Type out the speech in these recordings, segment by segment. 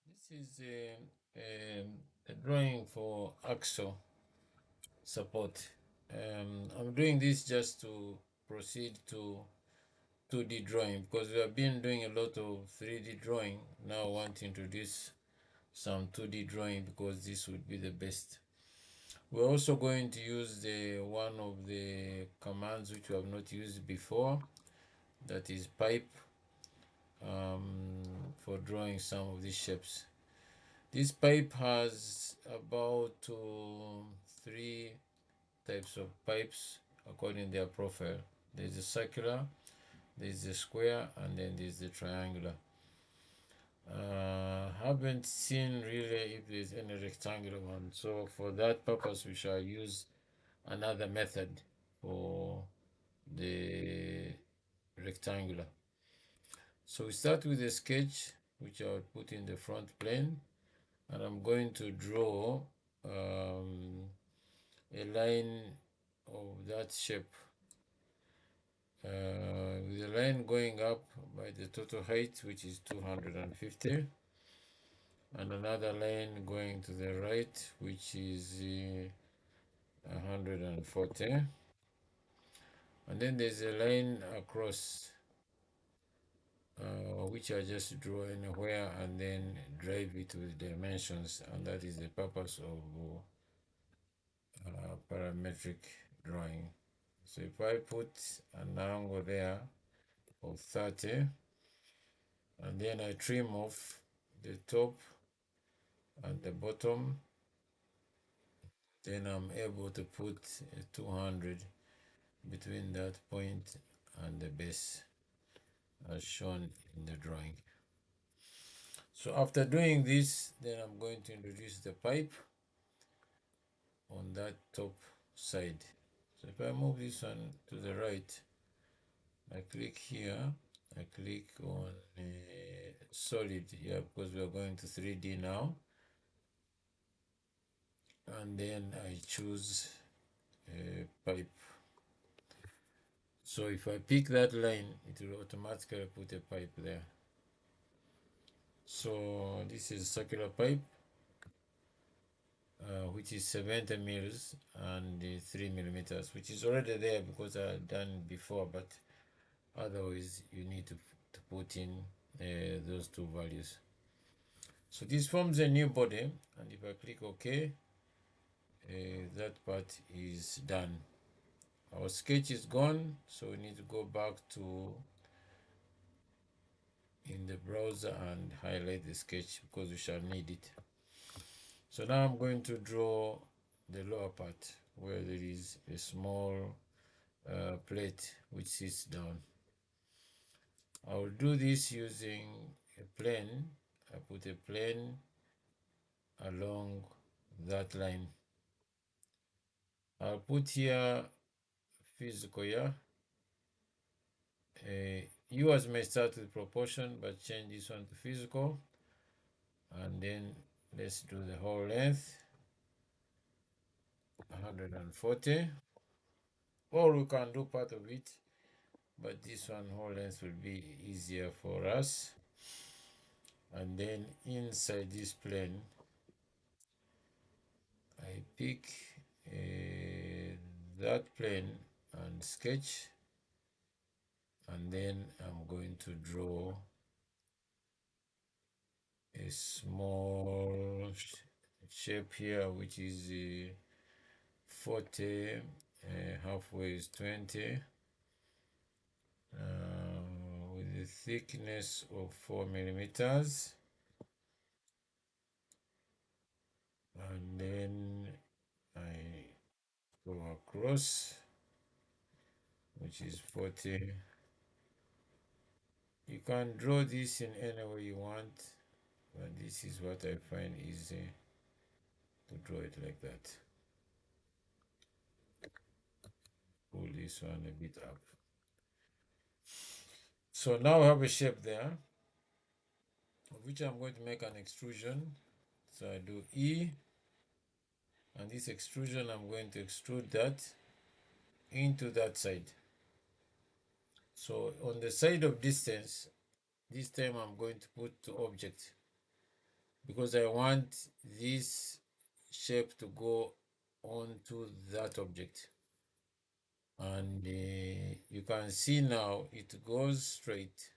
This is a drawing for axle support. I'm doing this just to proceed to 2D drawing because we have been doing a lot of 3D drawing. Now I want to introduce some 2D drawing because this would be the best. We're also going to use the one of the commands which we have not used before, that is pipe, for drawing some of these shapes. This pipe has about three types of pipes according to their profile. There's a circular, there's the square, and then there's the triangular. Haven't seen really if there's any rectangular one, so for that purpose we shall use another method for the rectangular. So we start with a sketch which I'll put in the front plane, and I'm going to draw a line of that shape, with the line going up by the total height, which is 250, and another line going to the right, which is 140, and then there's a line across, which I just draw anywhere and then drive it with dimensions, and that is the purpose of parametric drawing. So if I put an angle there of 30, and then I trim off the top and the bottom, then I'm able to put 200 between that point and the base as shown in the drawing. So after doing this, then I'm going to introduce the pipe on that top side. So if I move this one to the right, I click here, I click on solid here because we are going to 3D now, and then I choose pipe. So if I pick that line, it will automatically put a pipe there. So this is circular pipe, which is 70 mils and 3 millimeters, which is already there because I had done before, but otherwise you need to put in those two values. So this forms a new body, and if I click OK, that part is done. Our sketch is gone, so we need to go back to in the browser and highlight the sketch because we shall need it. So now I'm going to draw the lower part where there is a small plate which sits down. I will do this using a plane. I put a plane along that line. I'll put here physical, yeah. Yours may start with proportion, but change this one to physical. And then let's do the whole length, 140. Or we can do part of it, but this one whole length will be easier for us. And then inside this plane, I pick that plane and sketch, and then I'm going to draw a small shape here, which is 40, halfway is 20, with a thickness of 4 millimeters, and then I go across, which is 40. You can draw this in any way you want, but this is what I find easy, to draw it like that. Pull this one a bit up. So now I have a shape there, of which I'm going to make an extrusion. So I do E, and this extrusion, I'm going to extrude that into that side. So on the side of distance, this time I'm going to put to object. because I want this shape to go onto that object. And you can see now it goes straight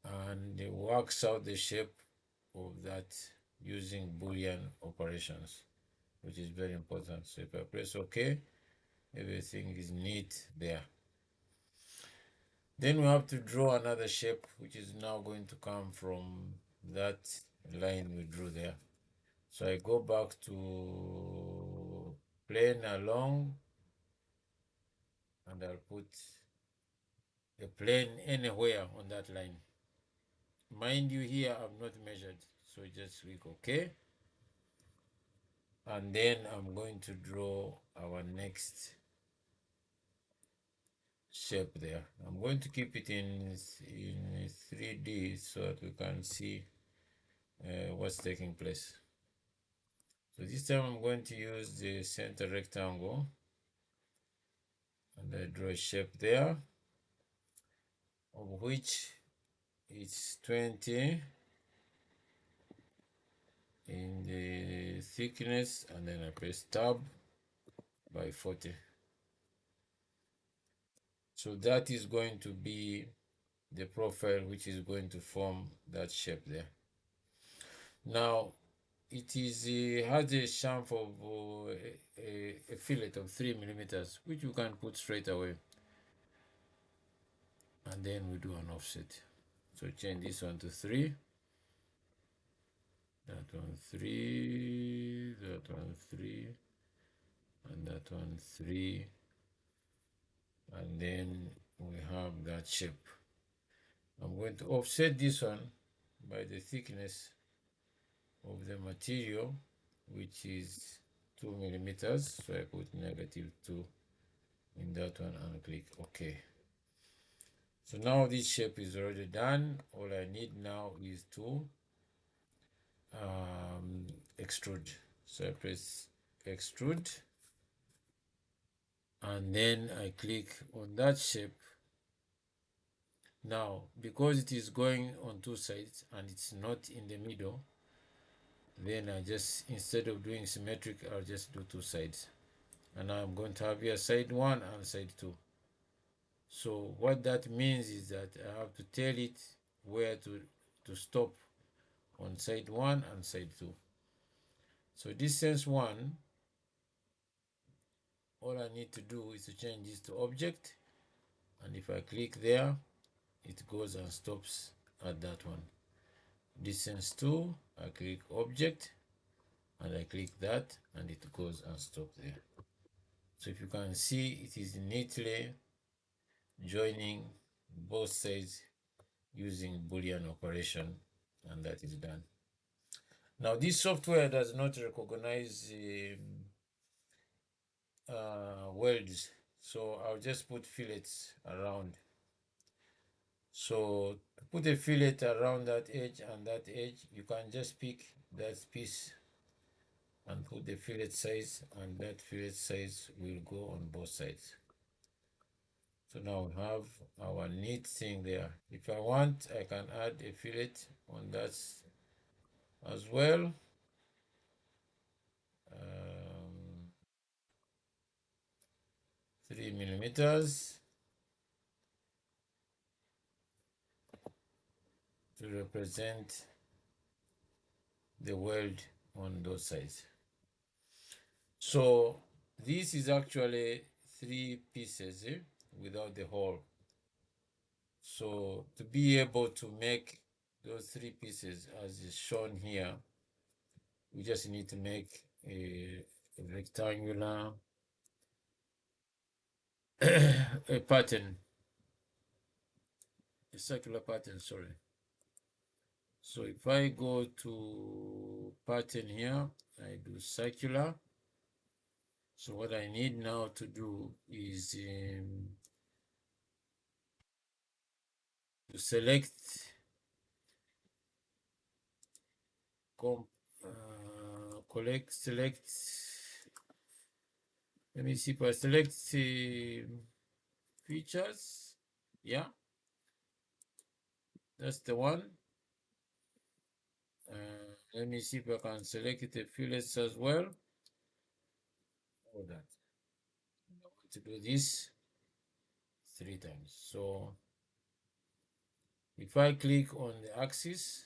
and it works out the shape of that using Boolean operations, which is very important. So if I press OK, everything is neat there. Then we have to draw another shape, which is now going to come from that line we drew there. So I go back to plane along and I'll put a plane anywhere on that line. Mind you, here I've not measured, so just click OK. And then I'm going to draw our next shape there. I'm going to keep it in 3D so that we can see what's taking place. So this time I'm going to use the center rectangle and I draw a shape there, of which it's 20 in the thickness, and then I press tab by 40. So that is going to be the profile which is going to form that shape there. Now it is has a chamfer of a fillet of 3 mm, which you can put straight away, and then we do an offset. So change this one to 3, that one 3, that one 3, and that one 3, and then we have that shape. I'm going to offset this one by the thickness of the material, which is 2 mm. So I put -2 in that one and click OK. So now this shape is already done. All I need now is to extrude. So I press extrude and then I click on that shape. Now, because it is going on two sides and it's not in the middle, then I just, instead of doing symmetric, I'll just do two sides. And now I'm going to have here side 1 and side 2. So what that means is that I have to tell it where to stop on side 1 and side 2. So distance 1, all I need to do is to change this to object, and if I click there, it goes and stops at that one. Distance 2, I click object, and I click that, and it goes and stops there. So if you can see, it is neatly joining both sides using Boolean operation, and that is done. Now this software does not recognize welds, so I'll just put fillets around. So to put a fillet around that edge and that edge, you can just pick that piece and put the fillet size, and that fillet size will go on both sides. So now we have our neat thing there. If I want, I can add a fillet on that as well. 3 mm to represent the weld on those sides. So this is actually 3 pieces without the hole. So to be able to make those 3 pieces as is shown here, we just need to make a rectangular a pattern, a circular pattern, sorry. So if I go to pattern here, I do circular. So what I need now to do is to select select, let me see if I select features. Yeah, that's the one. Let me see if I can select the fillets as well. All that. I want to do this 3 times. So if I click on the axis,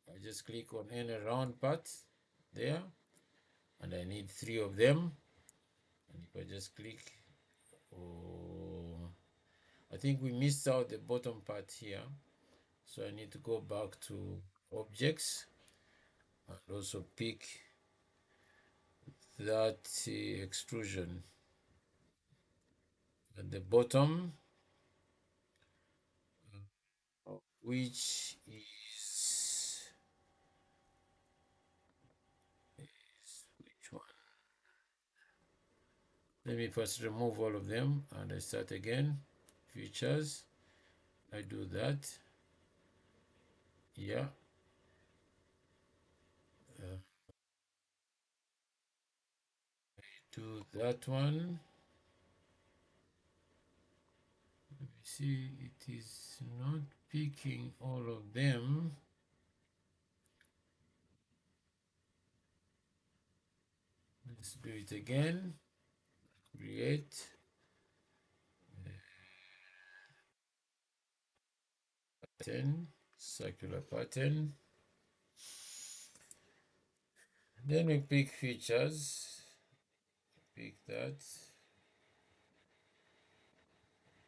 I just click on any round part there, and I need 3 of them. And if I just click, oh, I think we missed out the bottom part here. So I need to go back to objects and also pick that extrusion at the bottom, which is which one? Let me first remove all of them and I start again. Features, I do that. Yeah. Uh, do that one. Let me see, it is not picking all of them. Let's do it again. Create pattern, circular pattern. Then we pick features, pick that,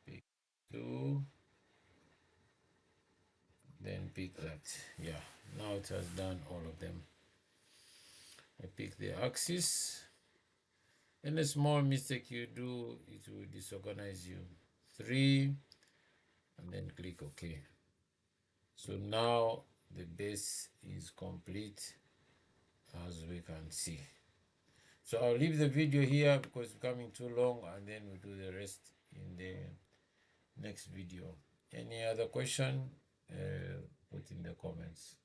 pick two, then pick that. Yeah, now it has done all of them. I pick the axis. Any small mistake you do, it will disorganize you. 3, and then click OK. So now the base is complete, as we can see. So I'll leave the video here because it's becoming too long, and then we'll do the rest in the next video. Any other question? Put in the comments.